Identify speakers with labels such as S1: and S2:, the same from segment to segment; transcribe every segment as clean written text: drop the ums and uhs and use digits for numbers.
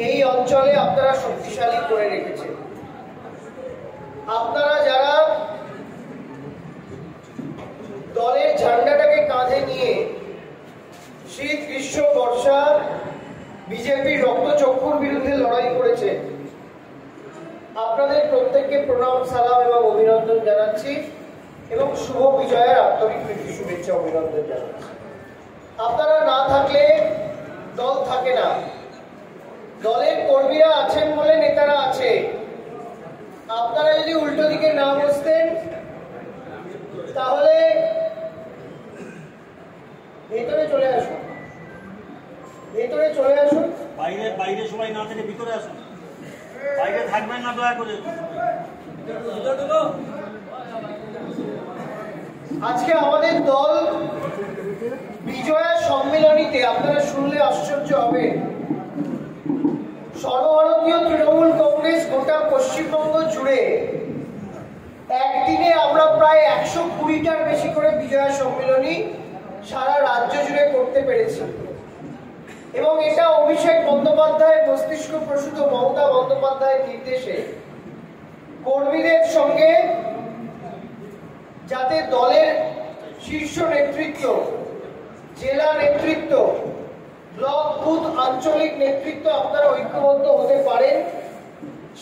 S1: এই অঞ্চলে আপনারা শক্তিশালী করে রেখেছেন। আপনারা যারা দলের ঝান্ডাটাকে কাঁধে নিয়ে শীত গ্রীষ্ম বর্ষা বিজেপির রক্তচক্ষুর বিরুদ্ধে লড়াই করেছে, আপনাদের প্রত্যেককে প্রণাম, সালাম এবং অভিনন্দন জানাচ্ছি এবং শুভ বিজয়ের আন্তরিক প্রীতি শুভেচ্ছা অভিনন্দন জানাচ্ছি। আপনারা না থাকলে দল থাকে না, দলের কর্মীরা আছেন বলে নেতারা আছে। আপনারা যদি উল্টো দিকে না বসতেন তাহলে ভেতরে চলে আসুন, ভেতরে চলে আসুন।
S2: বাইরে বাইরে সবাই না থেকে ভিতরে আসুন, বাইরে থাকবেন না দয়া করে।
S1: আজকে আমাদের দল বিজয়া সম্মেলনীতে, আপনারা শুনলে আশ্চর্য হবে, সর্বভারতীয় তৃণমূল কংগ্রেস গোটা পশ্চিমবঙ্গ জুড়ে একদিনে আমরা প্রায় 120টার বেশি করে বিজয়া সম্মেলনী সারা রাজ্য জুড়ে করতে পেরেছি। এবং এটা অভিষেক বন্দ্যোপাধ্যায়ের মস্তিষ্ক প্রসূত মমতা বন্দ্যোপাধ্যায়ের নির্দেশে কর্মীদের সঙ্গে, যাতে দলের শীর্ষ নেতৃত্ব, জেলা নেতৃত্ব, ব্লক বুথ আঞ্চলিক নেতৃত্ব আপনারা ঐক্যবদ্ধ হতে পারেন,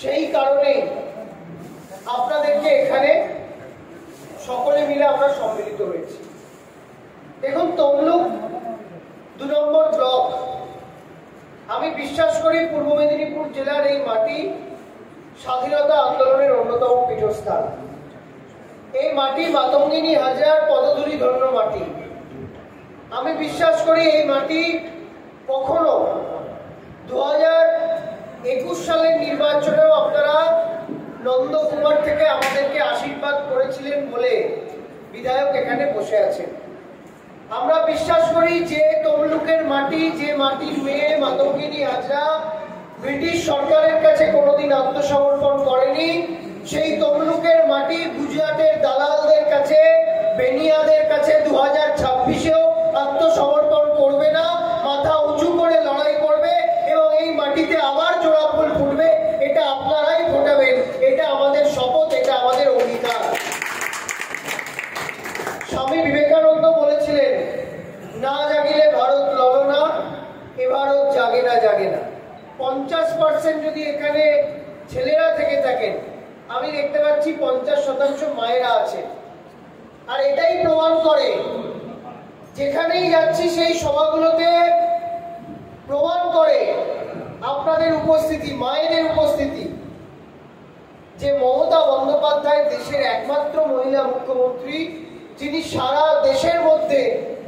S1: সেই কারণেই আপনাদেরকে এখানে সকলে মিলে আমরা সম্মিলিত হয়েছি। দেখুন, তমলুক 2 নম্বর ব্লক, আমি বিশ্বাস করি পূর্ব মেদিনীপুর জেলার এই মাটি স্বাধীনতা আন্দোলনের অন্যতম পীঠস্থান। এই মাটি মাতঙ্গিনী হাজার পদধূলি ধন্য মাটি। আমি বিশ্বাস করি এই মাটি কখনো 2021 সালের নির্বাচনেও আপনারা নন্দকুমার থেকে আমাদেরকে আশীর্বাদ করেছিলেন বলে বিধায়ক এখানে বসে আছেন। আমরা বিশ্বাস করি যে তমলুকের মাটি, যে মাটির মেয়ে মাতঙ্গিনী হাজরা ব্রিটিশ সরকারের কাছে কোনোদিন আত্মসমর্পণ করেনি, সেই তমলুকের মাটি গুজরাটের দালালদের কাছে, বেনিয়াদের কাছে 2026-এও আত্মসমর্পণ করবে না, মাথা উঁচু করে লড়াই করবে এবং এই মাটিতে আবার জোড়া ফুল ফুটবে। এটা আপনারাই ফোটাবেন, এটা আমাদের শপথ, এটা আমাদের অঙ্গীকার। স্বামী বিবেকানন্দ বলেছিলেন, না জাগিলে ভারত লড়ো না, এ ভারত জাগে না জাগে না। 50% যদি এখানে ছেলেরা থেকে থাকেন, আমি দেখতে পাচ্ছি 50% মায়েরা আছে। আর এটাই প্রমাণ করে, যেখানেই যাচ্ছি সেই সভাগুলোতে প্রমাণ করে আপনাদের উপস্থিতি, মায়েদের উপস্থিতি, যে মমতা বন্দ্যোপাধ্যায় দেশের একমাত্র মহিলা মুখ্যমন্ত্রী, যিনি সারা দেশের মধ্যে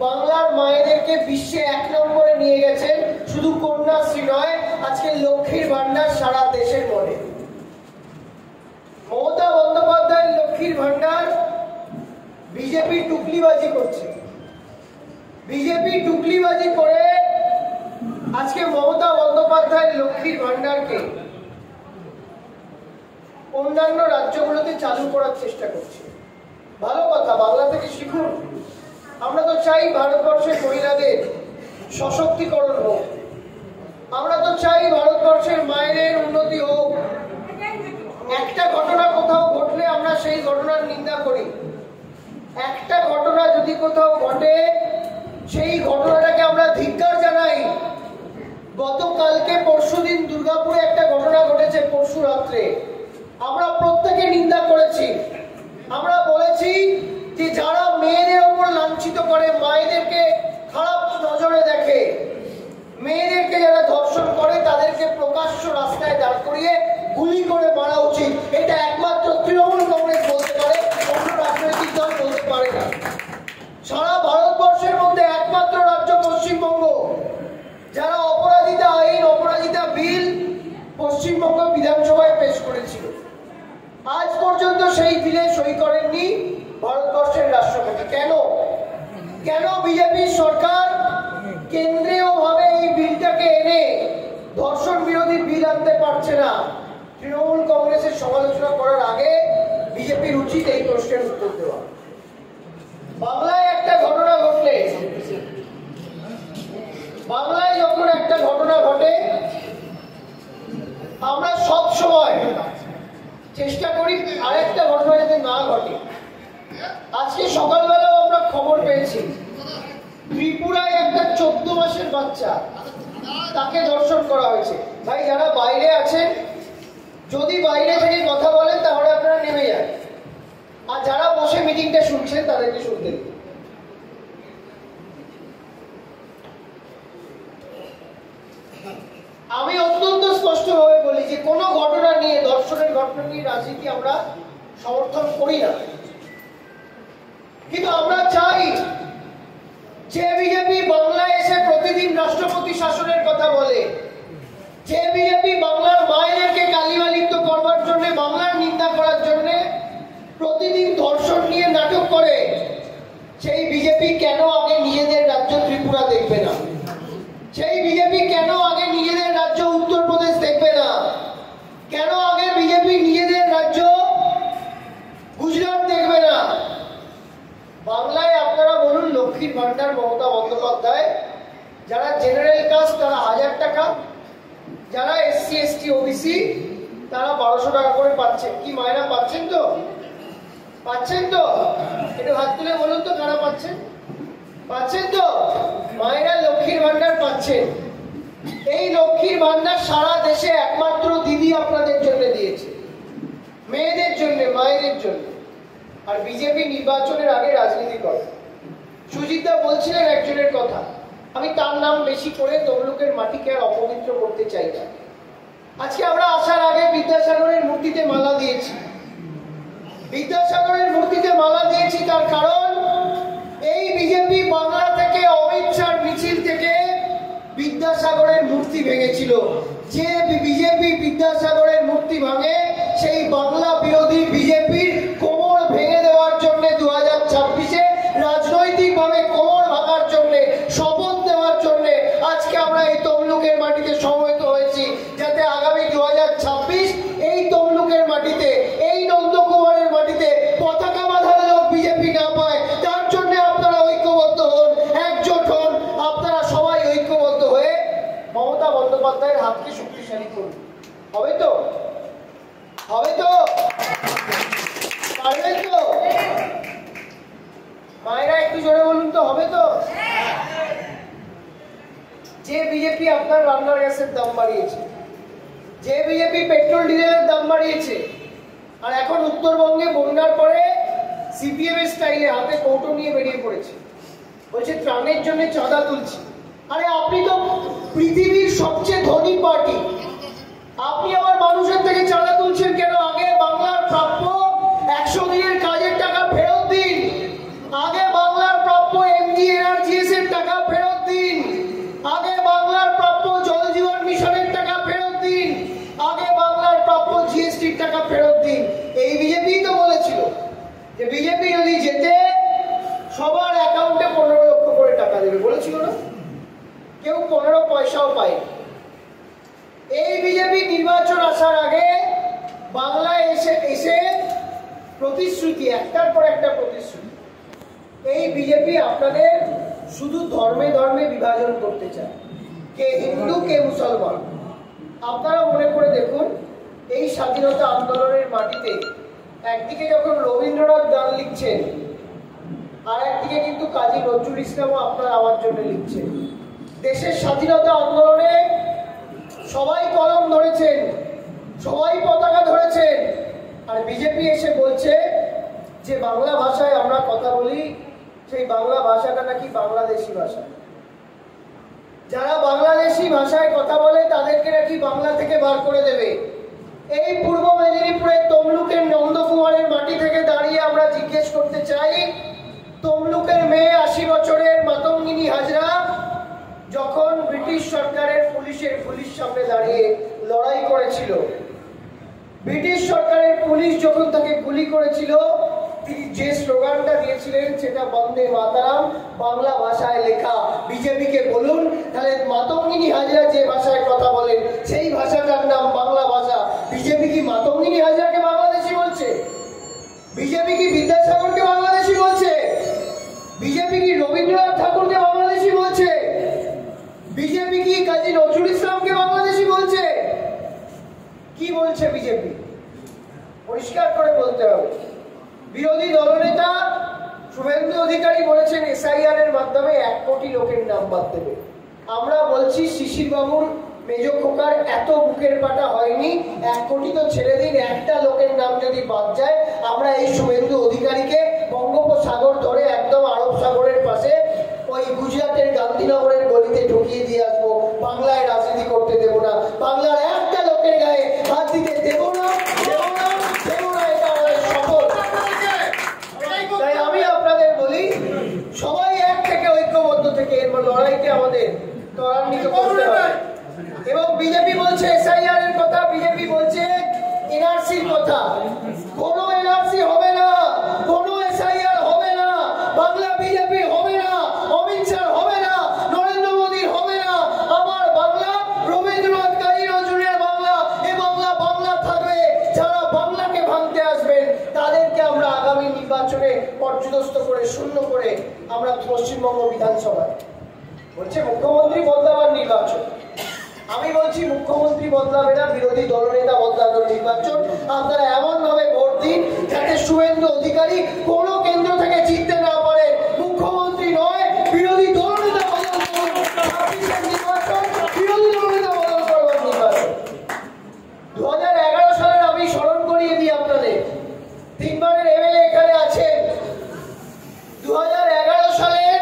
S1: বাংলার মায়েদেরকে বিশ্বে 1 নম্বরে নিয়ে গেছেন। শুধু কন্যাশ্রী নয়, আজকে লক্ষ্মীর ভান্ডার সারা দেশের মনে। মমতা বন্দ্যোপাধ্যায়ের লক্ষ্মীর ভান্ডার বিজেপি টুকলিবাজি করছে। বিজেপি টুকলিবাজি করে আজকে মমতা বন্দ্যোপাধ্যায়ের লক্ষ্মীর ভান্ডারকে অন্যান্য রাজ্যগুলোতে চালু করার চেষ্টা করছে। ভালো কথা, বাংলা থেকে শিখুন। আমরা তো চাই ভারতবর্ষের মহিলাদের সশক্তিকরণ হোক, আমরা তো চাই ভারতবর্ষের মায়েদের উন্নতি হোক। একটা ঘটনা কোথাও ঘটলে আমরা সেই ঘটনার নিন্দা করি। একটা ঘটনা যদি কোথাও ঘটে, সেই ঘটনাটাকে আমরা ধিক্কার জানাই। গতকালকে পরশুদিন দুর্গাপুরে একটা ঘটনা ঘটেছে, পরশু রাত্রে আমরা প্রত্যেকে নিন্দা করেছি। আমরা বলেছি যে যারা মেয়েদের ওপর লাঞ্ছিত করে, মায়েদেরকে খারাপ নজরে দেখে, মেয়েদেরকে যারা ধর্ষণ করে, তাদেরকে প্রকাশ্য রাস্তায় দাঁড় করিয়ে গুলি করে মারা উচিত। এটা একমাত্র তৃণমূল কংগ্রেস বলতে পারে, অন্য রাজনৈতিক দল বলতে পারে না। সারা ভারতবর্ষের মধ্যে একমাত্র রাজ্য পশ্চিমবঙ্গ যারা অপরাজিতা আইন, অপরাজিতা বিল পশ্চিমবঙ্গ বিধানসভায় পেশ করেছিল। আজ পর্যন্ত সেই বিলে সই করেননি ভারতবর্ষের রাষ্ট্রপতি। কেন? কেন বিজেপি সরকার কেন্দ্রীয় ভাবে এই বিলটাকে এনে ধর্ষণ বিরোধী বিল আনতে পারছে না? তৃণমূল কংগ্রেসের সমালোচনা করার আগে বিজেপির উচিত এই প্রশ্নের উত্তর দেওয়া। বাংলায় একটা ঘটনা ঘটলে, বাংলায় যখন একটা ঘটনা ঘটে, চেষ্টা করি আরেকটা ঘটনা যাতে না ঘটে। আজকে সকালবেলাও আমরা খবর পেয়েছি ত্রিপুরায় একটা 14 মাসের বাচ্চা, তাকে ধর্ষণ করা হয়েছে। ভাই যারা বাইরে আছেন, যদি বাইরে থেকে কথা বলেন তাহলে আপনারা নেমে যান, আর যারা বসে মিটিংটা শুনছেন তাদেরকে শুনতে দিন। আমি অত্যন্ত স্পষ্টভাবে বলি যে কোনো ঘটনা নিয়ে, ধর্ষণের ঘটনা নিয়ে রাজনীতি আমরা সমর্থন করি না, কিন্তু আমরা চাই যে বিজেপি বাংলায় এসে প্রতিদিন রাষ্ট্রপতি শাসনের কথা বলে, যে বিজেপি বাংলার মায়েদেরকে কালিমালিপ্ত করবার জন্য, বাংলার নিন্দা করার জন্য প্রতিদিন ধর্ষণ নিয়ে নাটক করে, সেই বিজেপি কেন আগে নিজেদের রাজ্য ত্রিপুরা দেখবে না? সেই বিজেপি কেন আগে নিজেদের রাজ্য উত্তরপ্রদেশ দেখবে না? কেন আগে বিজেপি নিজেদের রাজ্য গুজরাট দেখবে না? বাংলায় আপনারা বলুন, লক্ষ্মীর ভান্ডার মমতা বন্দ্যোপাধ্যায়, যারা জেনারেল কাস্ট তারা 1000 টাকা, যারা SC ST OBC তারা 1200 টাকা করে পাচ্ছেন। কি মায়না পাচ্ছেন তো? পাচ্ছেন তো? একটু হাত তুলে বলুন তো কারা পাচ্ছেন? পাচ্ছেন তো? মায়েরা লক্ষ্মীর ভান্ডার পাচ্ছেন। এই লক্ষ্মীর ভান্ডার সারা দেশে একমাত্র দিদি আপনাদের জন্য দিয়েছে, মেয়েদের জন্য, মায়েদের জন্য। আর বিজেপি নির্বাচনের আগে রাজনীতি করে। সুজিতদা বলছিলেন একজনের কথা, আমি তার নাম বেশি করে তমলুকের মাটিকে আর অপবিত্র করতে চাই না। আজকে আমরা আসার আগে বিদ্যাসাগরের মূর্তিতে মালা দিয়েছি। বিদ্যাসাগরের মূর্তিতে মালা দিয়েছি তার কারণ, এই বিজেপি বাংলা থেকে অমিত শাহর মিছিল থেকে বিদ্যাসাগরের মূর্তি ভেঙেছিল। যে বিজেপি বিদ্যাসাগরের মূর্তি ভাঙে, সেই বাংলা বিরোধী বিজেপির কোমর ভেঙে দেওয়ার জন্য 2026-এ রাজনৈতিকভাবে কোমর ভাঙার জন্য, শপথ দেওয়ার জন্য আজকে আমরা এই তমলুকের মাটিতে সমবেত হয়েছি, যাতে আগামী 2026 এই তমলুকের মাটিতে, এই নন্দকুমারের মাটিতে পতাকা বাঁধার লোক বিজেপি না পায়। তার জন্য আপনারা ঐক্যবদ্ধ হন, একজোট হন, আপনারা সবাই ঐক্যবদ্ধ হয়ে মমতা বন্দ্যোপাধ্যায়ের হাতকে শক্তিশালী করুন। হবে তো? হবে তো? পারবেন তো? মায়েরা একটু জোরে বলুন তো, হবে তো? যে বিজেপি আপনার রান্নার গ্যাসের দাম বাড়িয়েছে, যে বিজেপি পেট্রোল ডিজেলের দাম বাড়িয়েছে, আর এখন উত্তরবঙ্গে বন্যার পরে CPM এর স্টাইলে হাতে কৌটো নিয়ে বেরিয়ে পড়েছে, বলছে ত্রাণের জন্য চাঁদা তুলছি। আরে আপনি তো পৃথিবীর সবচেয়ে ধনী পার্টি, আপনি আবার মানুষের থেকে চাঁদা তুলছেন কেন? আগে বাংলার প্রাপ্য 100 দিনের কাজের টাকা ফেরত দিন, আগে বাংলার প্রাপ্য MGNRGS এর টাকা ফেরত দিন, আগে বাংলার প্রাপ্য জল জীবন মিশনের টাকা ফেরত দিন, আগে বাংলার প্রাপ্য GST এর টাকা ফেরত দিন। এই বিজেপি তো বলেছিল যে বিজেপি যদি যেতে সবার অ্যাকাউন্টে 15 লক্ষ করে টাকা দেবে, বলেছিল না? কেউ 15 পয়সাও পায়নি। এই বিজেপি নির্বাচন আসার আগে বাংলায় এসে প্রতিশ্রুতি, একটার পর একটা প্রতিশ্রুতি। এই বিজেপি আপনাদের শুধু ধর্মে ধর্মে বিভাজন করতে চায়, কে হিন্দু কে মুসলমান। আপনারা মনে করে দেখুন, এই স্বাধীনতা আন্দোলনের মাটিতে একদিকে যখন রবীন্দ্রনাথ গান লিখছেন, আর একদিকে কিন্তু কাজী নজরুল ইসলামও আপনার আমার জন্য লিখছেন। দেশের স্বাধীনতা আন্দোলনে সবাই কলম ধরেছেন, সবাই পতাকা ধরেছেন, আর বিজেপি এসে বলছে যে বাংলা ভাষায় আমরা কথা বলি, সেই বাংলা ভাষাটা নাকি বাংলাদেশি ভাষা। যারা বাংলাদেশি ভাষায় কথা বলে তাদেরকে নাকি বাংলা থেকে বার করে দেবে। এই পূর্ব মেদিনীপুরের তমলুকের নন্দকুমারের মাটি থেকে দাঁড়িয়ে আমরা জিজ্ঞেস করতে চাই, তমলুকের মেয়ে 80 বছরের মাতঙ্গিনী হাজরা যখন ব্রিটিশ সরকারের পুলিশ সামনে দাঁড়িয়ে লড়াই করেছিল, ব্রিটিশ সরকারের পুলিশ যখন তাকে গুলি করেছিল, তিনি যে স্লোগানটা দিয়েছিলেন সেটা বন্দে মাতারাম, বাংলা ভাষায় লেখা। বিজেপিকে বলুন তাহলে মাতঙ্গিনী হাজরা যে ভাষায় কথা বলেন সেই ভাষাটার নাম বাংলা ভাষা। বিজেপি কি মাতঙ্গিনী হাজরাকে বাংলাদেশি বলছে? বিজেপি কি বিদ্যাসাগরকে বাংলাদেশি বলছে? বিজেপি কি রবীন্দ্রনাথ ঠাকুরকে বাংলাদেশি বলছে? বিজেপি কি কাজী নজরুল ইসলামকে বাংলাদেশি বলছে? কি বলছে বিজেপি? পরিষ্কার করে বলতে হবে। বিরোধী দলনেতা শুভেন্দু অধিকারী বলেছেন এসআইআর এর মাধ্যমে 1 কোটি লোকের নাম বাদ দেবে। আমরা বলছি শিশির বাবুর মেজ খোকার এত বুকের পাটা হয়নি, 1 কোটি তো ছেড়ে দিন, একটা লোকের নাম যদি বাদ যায় আমরা এই শুভেন্দু অধিকারীকে বঙ্গোপসাগর ধরে একদম আরব সাগরের পাশে ওই গুজরাটের গান্ধীনগরের গলিতে ঢুকিয়ে দিয়ে আসবো। বাংলায় রাজনীতি করতে দেব না, বাংলার একটা লোকের গায়ে হাত দিতে দেব না, দেব না, দেব না, এটা আমাদের শপথ। তাই আমি আপনাদের বলি, সবাই এক থেকে ঐক্যবদ্ধ থেকে এর লড়াইকে আমাদের ত্বরান্বিত করতে হবে। এবং বিজেপি বলছে এসআইআর এর কথা, বিজেপি বলছে এনআরসির কথা। কোনো এনআরসি হবে না, কোনো এসআইআর হবে না, বাংলা বিজেপি হবে না, অমিত শাহ হবে না, নরেন্দ্র মোদী হবে না। আমার বাংলা রবীন্দ্রনাথ কাজী নজরুলের বাংলা, এ বাংলা বাংলা থাকবে। যারা বাংলাকে ভাঙতে আসবেন তাদেরকে আমরা আগামী নির্বাচনে পর্যদস্ত করে শূন্য করে আমরা পশ্চিমবঙ্গ বিধানসভায় বলছে মুখ্যমন্ত্রী বদলাবার নির্বাচন। আমি বলছি মুখ্যমন্ত্রী বদলাবে না, বিরোধী দলনেতা বদলানোর নির্বাচন। আপনারা এমন ভাবে ভোট দিন যাতে শুভেন্দু অধিকারী কোনো কেন্দ্র থেকে জিততে না পারে। মুখ্যমন্ত্রী নয়, বিরোধী দলনেতা বদল করুন। নির্বাচন বিরোধী দলনেতা বদল করবার নির্বাচন। 2011 সালের আমি স্মরণ করিয়ে দিই আপনাদের, 3 বারের এমএলএ এখানে আছেন। 2011 সালের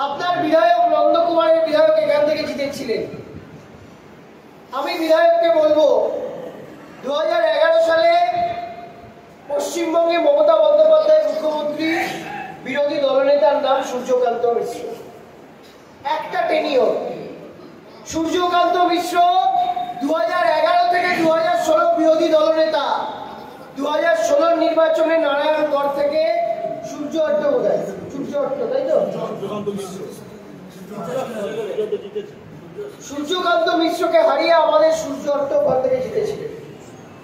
S1: আপনার বিধায়ক নন্দকুমারের বিধায়ক এখান থেকে জিতেছিলেন। আমি বিধায়ককে বলবো 2011 সালে পশ্চিমবঙ্গে মমতা বন্দ্যোপাধ্যায় মুখ্যমন্ত্রী, বিরোধী দলনেতার নাম সূর্যকান্ত মিশ্র। একটা টেনিয়র। সূর্যকান্ত মিশ্র 2011 থেকে 2016 বিরোধী দলনেতা। 2016 নির্বাচনে নারায়ণগড় থেকে সূর্য অট্ট বোধহয়, সূর্য অট্ট, তাই তো? সূর্যকান্ত মিশ্রকে হারিয়ে আমাদের সূর্য অট্ট ওখান থেকে জিতেছিলেন।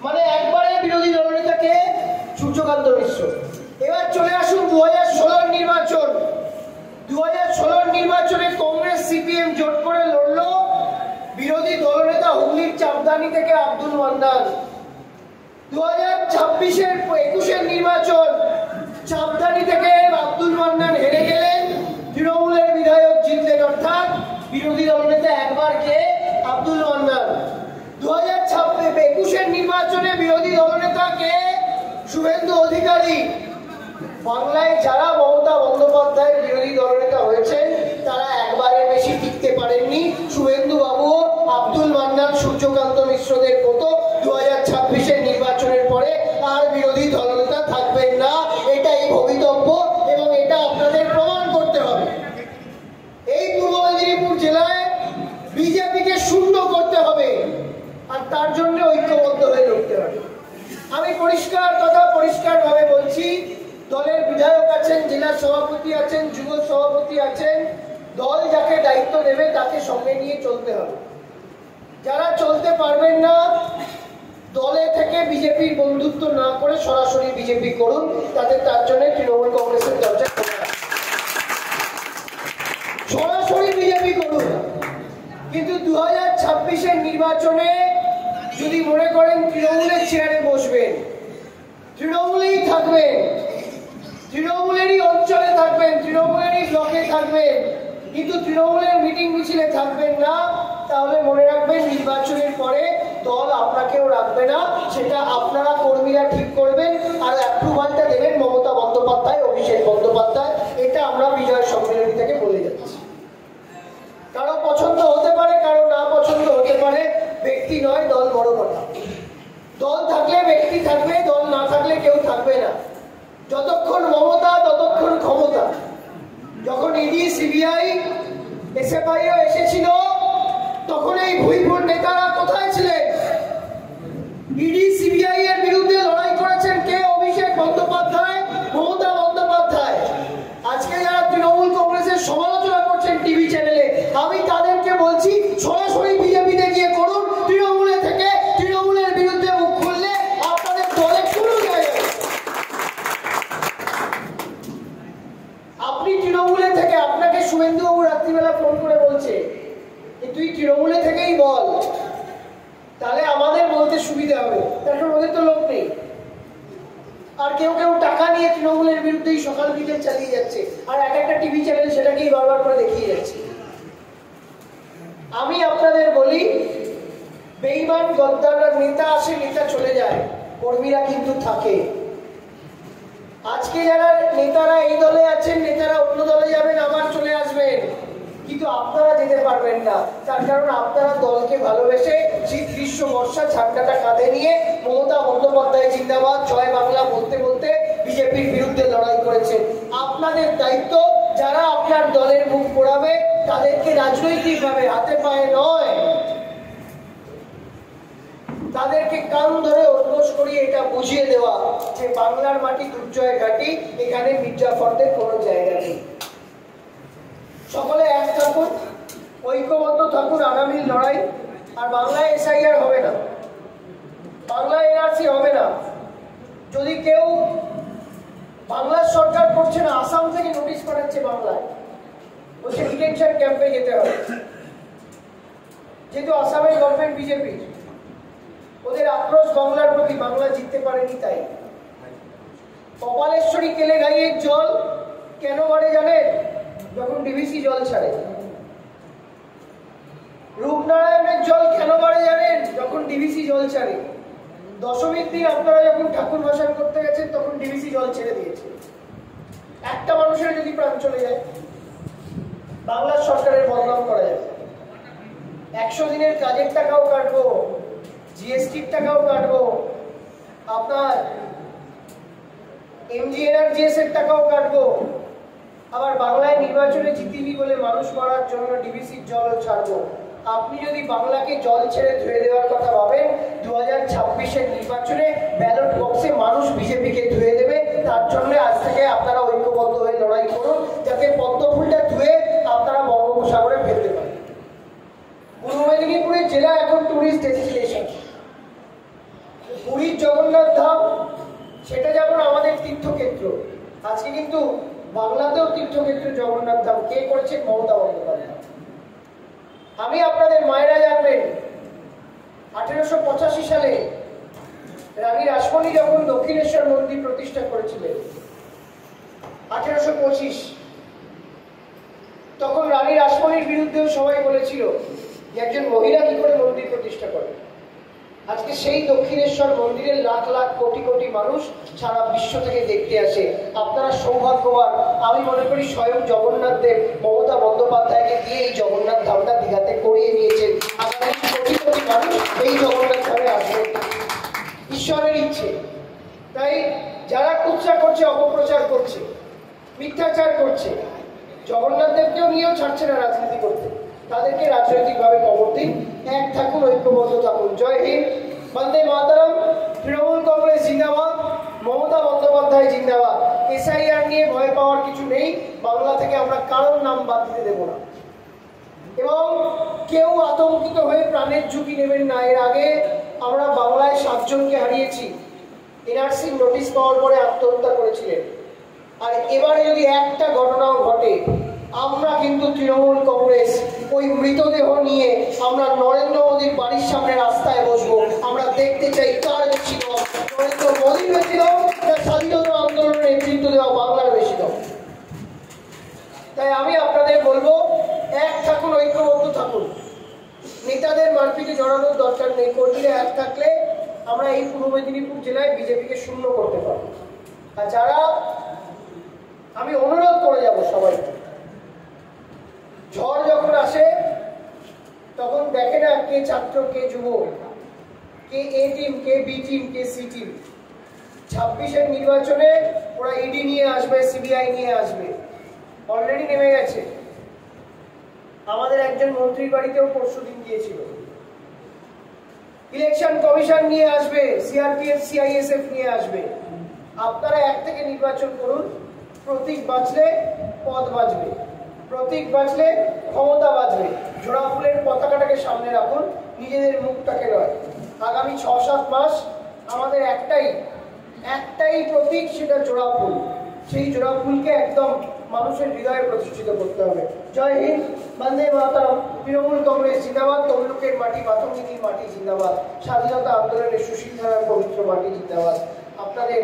S1: মানে একবারে বিরোধী দলনেতাকে সূর্যকান্ত মিশ্র। এবার চলে আসুন 2016 নির্বাচন। 2016 নির্বাচনে কংগ্রেস সিপিএম জোট করে লড়লো। বিরোধী দলনেতা হুগলির চাপদানি থেকে আব্দুল মান্নান। 2021 নির্বাচন চাপদানি থেকে আব্দুল মান্নান হেরে গেলেন, তৃণমূলের বিধায়ক জিতলেন, অর্থাৎ বিরোধী দলনেতা একবার কে? আব্দুল মান্নান। 2021 নির্বাচনে বিরোধী দলনেতা কে? শুভেন্দু অধিকারী। বাংলায় যারা মমতা বন্দ্যোপাধ্যায়ের বিরোধী দলনেতা হয়েছেন তারা একবারের বেশি টিকতে পারেননি। শুভেন্দু বাবু আব্দুল মান্নান সূর্যকান্ত মিশ্রদের মতো 2026 নির্বাচনের পরে আর বিরোধী দলনেতা থাকবেন না। এটাই ভবিতব্য এবং এটা আপনাদের প্রমাণ করতে হবে। এই পূর্ব মেদিনীপুর জেলায় বিজেপিকে শূন্য করতে হবে আর তার জন্য ঐক্যবদ্ধ হয়ে লড়তে হবে। আমি পরিষ্কার কথা পরিষ্কার ভাবে বলছি, দলের বিধায়ক আছেন, জেলা সভাপতি আছেন, যুব সভাপতি আছেন, দল যাকে দায়িত্ব দেবে তাকে সঙ্গে নিয়ে চলতে হবে। যারা চলতে পারবেন না, দলে থেকে বিজেপির বন্ধুত্ব না করে সরাসরি বিজেপি করুন, তাদের তার জন্য তৃণমূল কংগ্রেসের দরজা খোলা। সরাসরি বিজেপি করুন। কিন্তু 2026 নির্বাচনে যদি মনে করেন তৃণমূলের চেয়ারে বসবেন, তৃণমূলেই থাকবেন, তৃণমূলেরই অঞ্চলে থাকবেন, তৃণমূলেরই ব্লকে থাকবেন, কিন্তু তৃণমূলের মিটিং মিছিলে থাকবেন না, তাহলে মনে রাখবেন নির্বাচনের পরে দল আপনাকেও রাখবে না। সেটা আপনারা কর্মীরা ঠিক করবেন আর অ্যাপ্রুভালটা দেবেন মমতা বন্দ্যোপাধ্যায়, অভিষেক বন্দ্যোপাধ্যায়। এটা আমরা বিজয় সম্মেলনী থেকে বলে যাচ্ছি। কারো পছন্দ হতে পারে, কারো না পছন্দ হতে পারে, ব্যক্তি নয় দল বড় কথা। দল থাকলে ব্যক্তি থাকবে, দল না থাকলে কেউ থাকবে না। যতক্ষণ মমতা ততক্ষণ ক্ষমতা। যখন ইডি, সিবিআই, এসএফআইও এসেছিল তখন এই ভুইপুর নেতারা কোথায় ছিলেন? ইডি, সিবিআই এর বিরুদ্ধে লড়াই করেছেন কে? অভিষেক বন্দ্যোপাধ্যায়, মমতা বন্দ্যোপাধ্যায়। আজকে যারা তৃণমূল কংগ্রেসের সমালোচনা করছেন টিভি চ্যানেলে, আমি তাদেরকে বলছি সরাসরি বিজেপিতে গিয়ে করুন। তৃণমূলে থেকে তৃণমূলের বিরুদ্ধে মুখ খুললে আপনাদের দলে কোনো জায়গা। আপনি তৃণমূলে থেকে, আপনাকে শুভেন্দু বাবু রাত্রিবেলা ফোন করে বলছে তুই তৃণমূলে থেকেই বল আর কেউ কেউ টাকা নিয়ে তৃণমূলের বিরুদ্ধেই সকাল বিকেল চালিয়ে যাচ্ছে, আর এক একটা টিভি চ্যানেল সেটাকেই বারবার করে দেখিয়ে যাচ্ছে। আমি আপনাদের বলি, বেঈমান গদ্দাররা নেতা আসে নেতা চলে যায়, কর্মীরা কিন্তু থাকে। আজকে যারা নেতারা এই দলে আছেন, নেতারা অন্য দলে যাবেন, আবার চলে আসবেন, কিন্তু আপনারা যেতে পারবেন না। তার কারণ আপনারা দলকে ভালোবেসে শীত গ্রীষ্ম বর্ষা ঝান্ডাটা কাঁধে নিয়ে মমতা বন্দ্যোপাধ্যায় জিন্দাবাদ জয় বাংলা বলতে বলতে বিজেপির বিরুদ্ধে লড়াই করেছেন। আপনাদের দায়িত্ব, যারা আপনার দলের মুখ পোড়াবে তাদেরকে রাজনৈতিকভাবে হাতে পায়ে নয়, তাদেরকে কান ধরে উদ্বোস করিয়ে এটা বুঝিয়ে দেওয়া যে বাংলার মাটি দুর্জয় ঘাটি, এখানে মির্জাফরদের কোনো জায়গা নেই। সকলে এক থাকুন, ঐক্যবদ্ধ থাকুন, আগামী লড়াই। আর বাংলায় এসআইআর হবে না, বাংলায় এনআরসি হবে না। যদি কেউ বাংলার সরকার করছে না, আসাম থেকে নোটিশ পাঠাচ্ছে বাংলায়, বলছে ডিটেনশন ক্যাম্পে যেতে হবে। যেহেতু আসামের গভর্নমেন্ট বিজেপি, ওদের আক্রোশ বাংলার প্রতি, বাংলা জিততে পারেনি তাই। কপালেশ্বরী কেলে গাইয়ের জল কেন বাড়ে জানেন? যখন ডিভিসি জল ছাড়ে। রূপনারায়ণের জল কেন বাড়ে জানেন? যখন ডিভিসি জল ছাড়ে। দশমীর দিন আপনারা যখন ঠাকুর ভাসান করতে গেছেন তখন ডিভিসি জল ছেড়ে দিয়েছে। একটা মানুষের যদি প্রাণ চলে যায়, বাংলার সরকারের বদনাম করা যাবে। 100 দিনের কাজের টাকাও কাটবো, জিএসটির টাকাও কাটবো, আপনার এমজিএনআরজিএস এর টাকাও কাটবো, আবার বাংলায় নির্বাচনে জিতিবি বলে মানুষ মারার জন্য ডিভিসির জলও ছাড়বো। আপনি যদি বাংলাকে জল ছেড়ে ধুয়ে দেওয়ার কথা ভাবেন, 2026-এর নির্বাচনে ব্যালট বক্সে মানুষ বিজেপিকে ধুয়ে দেবে। তার জন্য আজ থেকে আপনারা ঐক্যবদ্ধ হয়ে লড়াই করুন, যাতে পদ্মফুলটা ধুয়ে আপনারা বঙ্গোপসাগরে ফেলতে পারেন। পূর্ব মেদিনীপুরের জেলা এখন টুরিস্ট ডেস্টিনেশন। পুরীর জগন্নাথ ধাম, সেটা যেমন আমাদের তীর্থক্ষেত্র, আজকে কিন্তু বাংলাতেও তীর্থক্ষেত্র জগন্নাথ ধাম কে করেছে? মমতা বন্দ্যোপাধ্যায়। আমি আপনাদের মায়েরা জানবেন, 1885 সালে রানী রাসমণি যখন দক্ষিণেশ্বর মন্দির প্রতিষ্ঠা করেছিলেন, 1825, তখন রানী রাসমণির বিরুদ্ধেও সবাই বলেছিল যে একজন মহিলা কি করে মন্দির প্রতিষ্ঠা করে। আজকে সেই দক্ষিণেশ্বর মন্দিরের লাখ লাখ কোটি কোটি মানুষ সারা বিশ্ব থেকে দেখতে আসে। আপনারা সৌভাগ্যবান। আমি মনে করি স্বয়ং জগন্নাথ দেব মমতা বন্দ্যোপাধ্যায়কে দিয়ে এই জগন্নাথ ধামটা দীঘাতে করিয়ে নিয়েছেন। আগামী কোটি কোটি মানুষ এই জগন্নাথ ধামে আসবে, ঈশ্বরের ইচ্ছে। তাই যারা কুৎসা করছে, অপপ্রচার করছে, মিথ্যাচার করছে, জগন্নাথ দেবকেও নিয়েও ছাড়ছে না রাজনীতি করতে, তাদেরকে রাজনৈতিকভাবে খবর দিন। এক থাকুন, ঐক্যবদ্ধ থাকুন। জয় হিন্দ, বন্দে মাতরম। তৃণমূল কংগ্রেস জিন্দাবাদ, মমতা বন্দ্যোপাধ্যায় জিন্দাবাদ। এসআইআর নিয়ে ভয় পাওয়ার কিছু নেই। বাংলা থেকে আমরা কারোর নাম বাদ দিতে দেব না, এবং কেউ আতঙ্কিত হয়ে প্রাণের ঝুঁকি নেবেন না। এর আগে আমরা বাংলায় 7 জনকে হারিয়েছি, এনআরসির নোটিশ পাওয়ার পরে আত্মহত্যা করেছিলেন। আর এবারে যদি একটা ঘটনাও ঘটে, আমরা কিন্তু তৃণমূল কংগ্রেস ওই মৃতদেহ নিয়ে আমরা নরেন্দ্র মোদীর বাড়ির সামনে রাস্তায় বসবো। আমরা দেখতে চাই কার বেশি দম, নরেন্দ্র মোদীর বেশি দম না স্বাধীনতা আন্দোলনের নেতৃত্ব দেওয়া বাংলার বেশি দম। তাই আমি আপনাদের বলবো, এক থাকুন, ঐক্যবদ্ধ থাকুন। নেতাদের মারপিটে জড়ানোর দরকার নেই। কর্মীরা এক থাকলে আমরা এই পূর্ব মেদিনীপুর জেলায় বিজেপিকে শূন্য করতে পারবো। আর যারা, আমি অনুরোধ করে যাব সবাইকে, ঝড় যখন আসে তখন দেখে না কে ছাত্র, কে যুব, কে এ team, K B team, K C team. 26-এর নির্বাচনে ওরা ইডি নিয়ে আসবে, সিবিআই নিয়ে আসবে, অলরেডি নেমে গেছে। আমাদের একজন মন্ত্রীর বাড়িতেও পরশুদিন গিয়েছিল। ইলেকশন কমিশন নিয়ে আসবে, সিআরপিএফ, সিআইএসএফ নিয়ে আসবে। আপনারা এক থেকে নির্বাচন করুন। প্রতীক বাঁচলে পদ বাঁচবে, প্রতীক বাঁচলে ক্ষমতা বাঁচবে। জোড়া ফুলের পতাকাটাকে সামনে রাখুন, নিজেদের মুখটাকে নয়। আগামী 6-7 মাস আমাদের একটাই প্রতীক, সেটা জোড়া ফুল। সেই জোড়া ফুলকে একদম মানুষের হৃদয়ে প্রতিষ্ঠিত করতে হবে। জয় হিন্দ, বন্দে মাতরম। তৃণমূল কংগ্রেস জিন্দাবাদ, তমলুকের মাটি, মাতঙ্গিনীর মাটি জিন্দাবাদ, স্বাধীনতা আন্দোলনের সুশীল ধারার পবিত্র মাটি জিন্দাবাদ। আপনাদের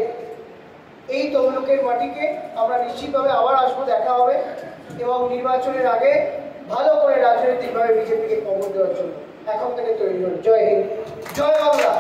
S1: এই তমলুকের মাটিকে আমরা নিশ্চিতভাবে আবার আসবো, দেখা হবে এবং নির্বাচনের আগে ভালো করে রাজনৈতিকভাবে বিজেপিকে কবর দেওয়ার জন্য এখন থেকে তৈরি হন। জয় হিন্দ, জয় বাংলা।